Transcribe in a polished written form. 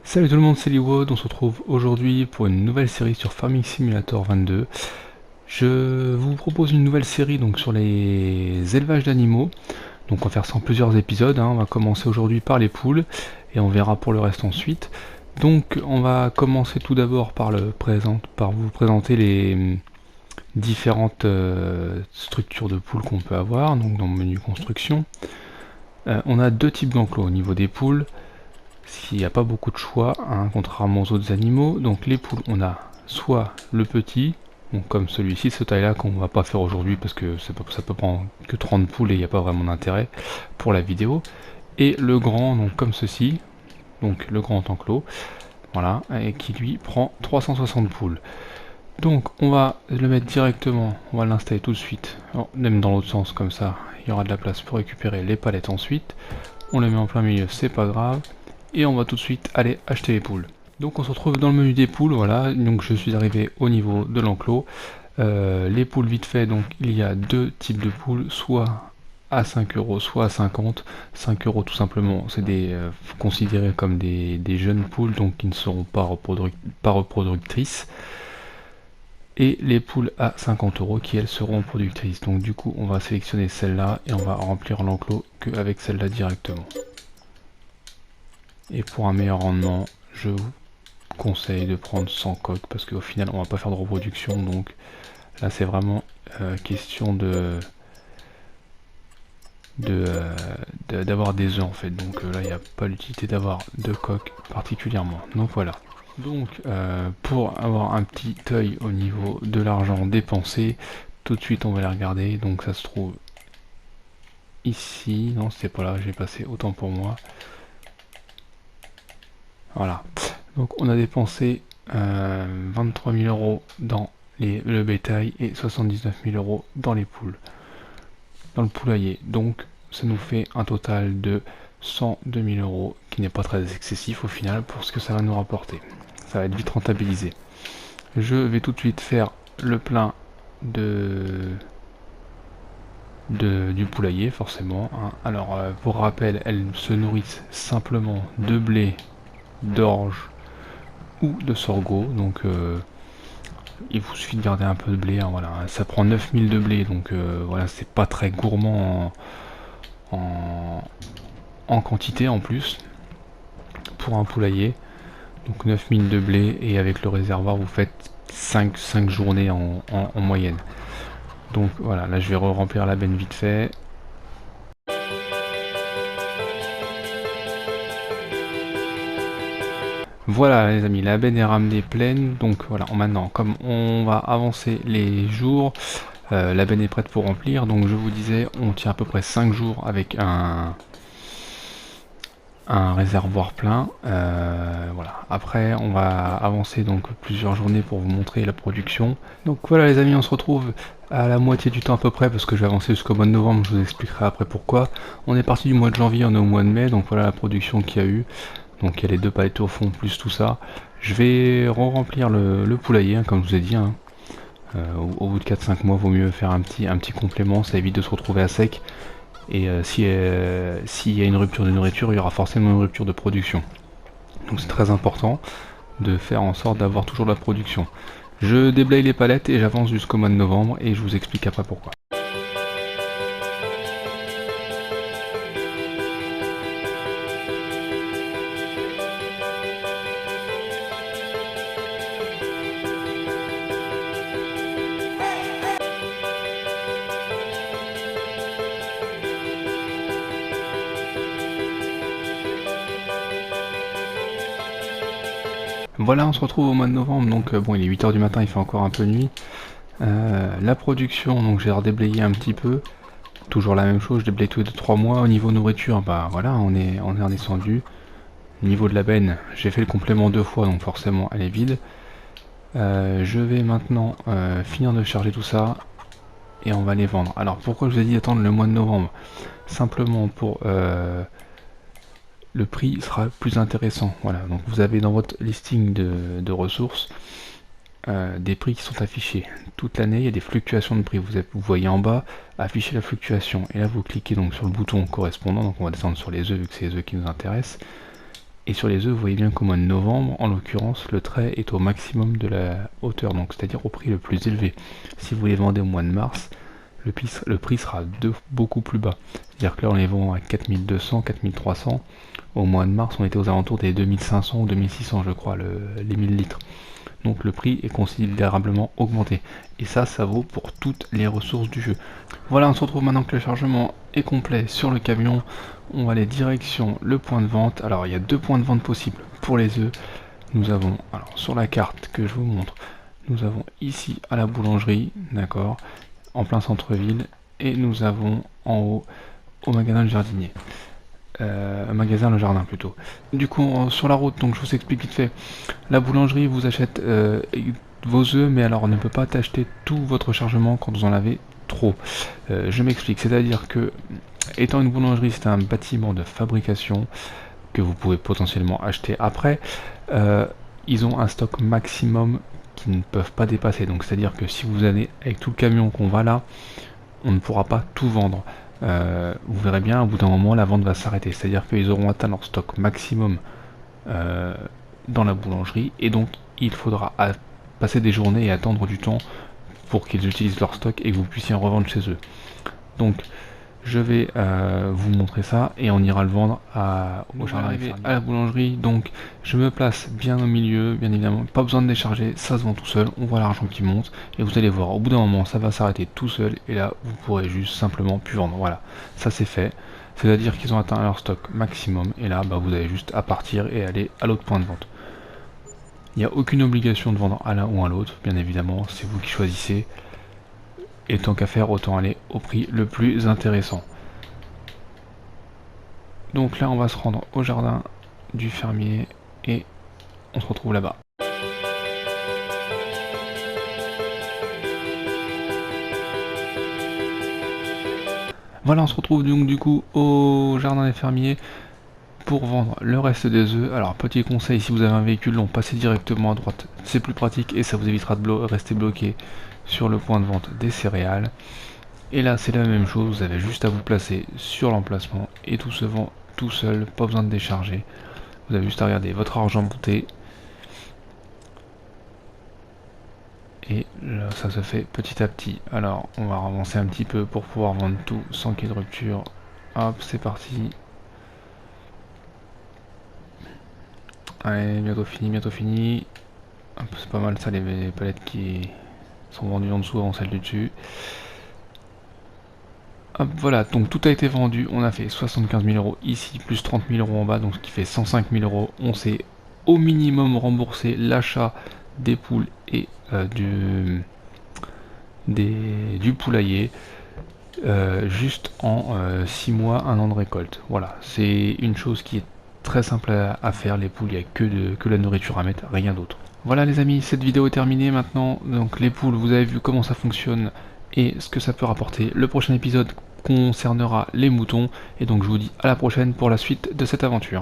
Salut tout le monde, c'est Liwood, on se retrouve aujourd'hui pour une nouvelle série sur Farming Simulator 22. Je vous propose une nouvelle série donc sur les élevages d'animaux. Donc on va faire ça en plusieurs épisodes, hein. On va commencer aujourd'hui par les poules et on verra pour le reste ensuite. Donc on va commencer tout d'abord par vous présenter les différentes structures de poules qu'on peut avoir, donc dans le menu construction. On a deux types d'enclos au niveau des poules. S'il n'y a pas beaucoup de choix, hein, contrairement aux autres animaux. Donc les poules, on a soit le petit, donc comme celui-ci, ce taille-là qu'on va pas faire aujourd'hui parce que ça peut prendre que 30 poules et il n'y a pas vraiment d'intérêt pour la vidéo. Et le grand, donc comme ceci, donc le grand enclos, voilà, et qui lui prend 360 poules. Donc on va le mettre directement, on va l'installer tout de suite, même dans l'autre sens comme ça, il y aura de la place pour récupérer les palettes ensuite. On le met en plein milieu, c'est pas grave. Et on va tout de suite aller acheter les poules. Donc on se retrouve dans le menu des poules, voilà, donc je suis arrivé au niveau de l'enclos. Les poules vite fait, donc il y a deux types de poules, soit à 5 euros, soit à 50. 5 euros tout simplement, c'est considéré comme des jeunes poules, donc qui ne seront pas reproductrices. Et les poules à 50 euros qui elles seront productrices. Donc du coup on va sélectionner celle-là et on va remplir l'enclos qu'avec celle-là directement. Et pour un meilleur rendement, je vous conseille de prendre 100 coques parce qu'au final on va pas faire de reproduction, donc là c'est vraiment question d'avoir des œufs en fait, donc là il n'y a pas l'utilité d'avoir de coques particulièrement, donc voilà. Donc pour avoir un petit œil au niveau de l'argent dépensé, tout de suite on va les regarder. Donc ça se trouve ici, non c'était pas là, j'ai passé autant pour moi. Voilà, donc on a dépensé 23 000 euros dans le bétail et 79 000 euros dans les poules, dans le poulailler. Donc ça nous fait un total de 102 000 euros, qui n'est pas très excessif au final pour ce que ça va nous rapporter. Ça va être vite rentabilisé. Je vais tout de suite faire le plein du poulailler forcément, hein. Alors pour rappel, elles se nourrissent simplement de blé, d'orge ou de sorgho, donc il vous suffit de garder un peu de blé, hein, voilà. Ça prend 9000 de blé, donc voilà, c'est pas très gourmand en quantité en plus pour un poulailler. Donc 9000 de blé, et avec le réservoir vous faites 5 journées en moyenne. Donc voilà, là je vais re-remplir la benne vite fait. Voilà les amis, la benne est ramenée pleine. Donc voilà, maintenant comme on va avancer les jours, la benne est prête pour remplir. Donc je vous disais, on tient à peu près 5 jours avec un réservoir plein. Voilà. Après on va avancer donc plusieurs journées pour vous montrer la production. Donc voilà les amis, on se retrouve à la moitié du temps à peu près, parce que je vais avancer jusqu'au mois de novembre, je vous expliquerai après pourquoi. On est parti du mois de janvier, on est au mois de mai, donc voilà la production qu'il y a eu. Donc il y a les deux palettes au fond plus tout ça. Je vais remplir le poulailler, hein, comme je vous ai dit, hein. Au bout de 4-5 mois, vaut mieux faire un petit complément, ça évite de se retrouver à sec. Et s'il y a une rupture de nourriture, il y aura forcément une rupture de production. Donc c'est très important de faire en sorte d'avoir toujours de la production. Je déblaye les palettes et j'avance jusqu'au mois de novembre, et je vous explique après pourquoi. Voilà, on se retrouve au mois de novembre, donc bon, il est 8 h du matin, il fait encore un peu nuit. La production, donc j'ai redéblayé un petit peu, toujours la même chose, je déblaye tous les 2-3 mois. Au niveau nourriture, bah voilà, on est redescendu. Au niveau de la benne, j'ai fait le complément 2 fois, donc forcément elle est vide. Je vais maintenant finir de charger tout ça, et on va les vendre. Alors pourquoi je vous ai dit d'attendre le mois de novembre? Simplement pour le prix sera plus intéressant. Voilà, donc vous avez dans votre listing de ressources des prix qui sont affichés toute l'année. Il y a des fluctuations de prix. Vous voyez en bas afficher la fluctuation, et là vous cliquez donc sur le bouton correspondant. Donc on va descendre sur les œufs vu que c'est les œufs qui nous intéressent, Et sur les œufs, vous voyez bien qu'au mois de novembre, en l'occurrence, le trait est au maximum de la hauteur, donc c'est-à-dire au prix le plus élevé. Si vous les vendez au mois de mars, le prix sera beaucoup plus bas. C'est-à-dire que là, on les vend à 4200, 4300. Au mois de mars, on était aux alentours des 2500 ou 2600, je crois, les 1000 litres. Donc le prix est considérablement augmenté. Et ça vaut pour toutes les ressources du jeu. Voilà, on se retrouve maintenant que le chargement est complet sur le camion. On va aller direction le point de vente. Alors il y a 2 points de vente possibles pour les œufs. Nous avons, alors sur la carte que je vous montre, nous avons ici à la boulangerie, d'accord, en plein centre-ville. Et nous avons en haut au magasin Le Jardinier. Magasin Le Jardin plutôt. Du coup, sur la route, donc je vous explique vite fait. La boulangerie vous achète vos œufs, mais alors on ne peut pas acheter tout votre chargement quand vous en avez trop. Je m'explique, c'est-à-dire que, étant une boulangerie, c'est un bâtiment de fabrication que vous pouvez potentiellement acheter après. Ils ont un stock maximum qu'ils ne peuvent pas dépasser. Donc c'est-à-dire que si vous allez avec tout le camion qu'on va là, on ne pourra pas tout vendre. Vous verrez bien, au bout d'un moment, la vente va s'arrêter. C'est-à-dire qu'ils auront atteint leur stock maximum dans la boulangerie, et donc il faudra passer des journées et attendre du temps pour qu'ils utilisent leur stock et que vous puissiez en revendre chez eux. Donc je vais vous montrer ça et on ira le vendre au jardin à la boulangerie. Donc je me place bien au milieu, bien évidemment, pas besoin de décharger, ça se vend tout seul, on voit l'argent qui monte et vous allez voir, au bout d'un moment ça va s'arrêter tout seul et là vous pourrez juste simplement plus vendre. Voilà, ça c'est fait, c'est à dire qu'ils ont atteint leur stock maximum et là vous avez juste à partir et aller à l'autre point de vente. Il n'y a aucune obligation de vendre à l'un ou à l'autre, bien évidemment, c'est vous qui choisissez. Et tant qu'à faire, autant aller au prix le plus intéressant. Donc là, on va se rendre au jardin du fermier et on se retrouve là-bas. Voilà, on se retrouve donc du coup au jardin des fermiers pour vendre le reste des œufs. Alors petit conseil, si vous avez un véhicule, passez directement à droite, c'est plus pratique et ça vous évitera de rester bloqué sur le point de vente des céréales. Et là c'est la même chose, vous avez juste à vous placer sur l'emplacement et tout se vend tout seul, pas besoin de décharger. Vous avez juste à regarder votre argent monter. Et là ça se fait petit à petit. Alors on va avancer un petit peu pour pouvoir vendre tout sans qu'il y ait de rupture. Hop, c'est parti. Allez, bientôt fini, bientôt fini. C'est pas mal ça, les palettes qui sont vendues en dessous avant celles du dessus. Hop, voilà, donc tout a été vendu. On a fait 75 000 € ici, plus 30 000 € en bas, donc ce qui fait 105 000 €. On s'est au minimum remboursé l'achat des poules et du poulailler. Juste en 6 mois, 1 an de récolte. Voilà, c'est une chose qui est très simple à faire. Les poules, il n'y a que la nourriture à mettre, rien d'autre. Voilà les amis, cette vidéo est terminée maintenant. Donc les poules, vous avez vu comment ça fonctionne et ce que ça peut rapporter. Le prochain épisode concernera les moutons et donc je vous dis à la prochaine pour la suite de cette aventure.